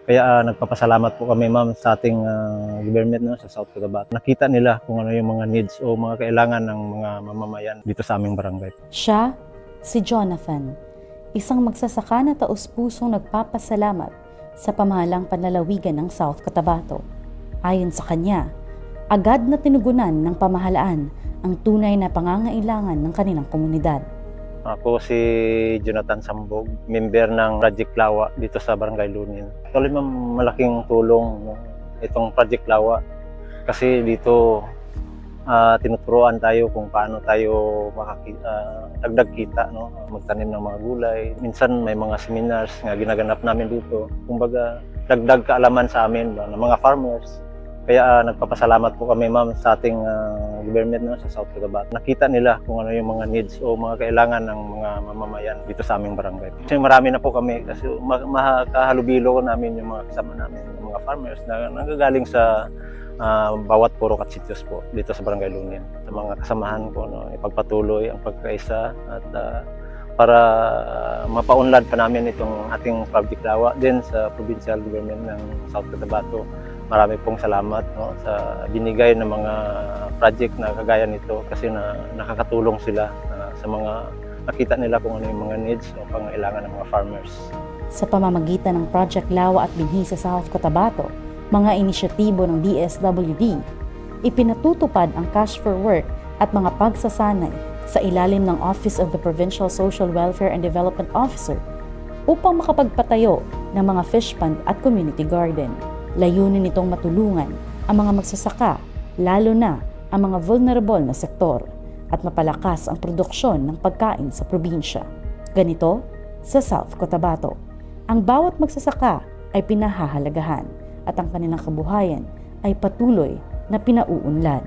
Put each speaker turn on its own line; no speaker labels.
Kaya nagpapasalamat po kami ma'am sa ating government no, sa South Cotabato. Nakita nila kung ano yung mga needs o mga kailangan ng mga mamamayan dito sa aming barangay.
Siya, si Jonathan, isang magsasaka na taus-pusong nagpapasalamat sa pamahalang panlalawigan ng South Cotabato. Ayon sa kanya, agad na tinugunan ng pamahalaan ang tunay na pangangailangan ng kanilang komunidad.
Ako si Jonathan Sambog, member ng Project Lawa dito sa Barangay Lunin. Actually ma'am, malaking tulong no, itong Project Lawa kasi dito tinuturuan tayo kung paano tayo dagdag kita, no? Magtanim ng mga gulay. Minsan may mga seminars nga ginaganap namin dito. Kumbaga, dagdag kaalaman sa amin ng mga farmers. Kaya nagpapasalamat po kami ma'am sa ating government no, sa South Cotabato. Nakita nila kung ano yung mga needs o mga kailangan ng mga mamamayan dito sa aming barangay. Kasi marami na po kami kasi makahalubilo namin yung mga kasama namin, yung mga farmers na nanggagaling sa bawat purok at sityos po dito sa Barangay Lunin. Sa mga kasamahan ko, no, ipagpatuloy ang pagkaisa at para mapaunlad pa namin itong ating Project Lawa din sa provincial government ng South Cotabato. Marami pong salamat no, sa binigay ng mga project na kagaya nito kasi nakakatulong sila sa mga nakita nila kung ano yung mga needs o pangailangan ng mga farmers.
Sa pamamagitan ng Project Lawa at Binhi sa South Cotabato, mga inisyatibo ng DSWD, ipinatutupad ang cash for work at mga pagsasanay sa ilalim ng Office of the Provincial Social Welfare and Development Officer upang makapagpatayo ng mga fish pond at community garden. Layunin nitong matulungan ang mga magsasaka, lalo na ang mga vulnerable na sektor, at mapalakas ang produksyon ng pagkain sa probinsya. Ganito sa South Cotabato, ang bawat magsasaka ay pinahahalagahan at ang kanilang kabuhayan ay patuloy na pinauunlad.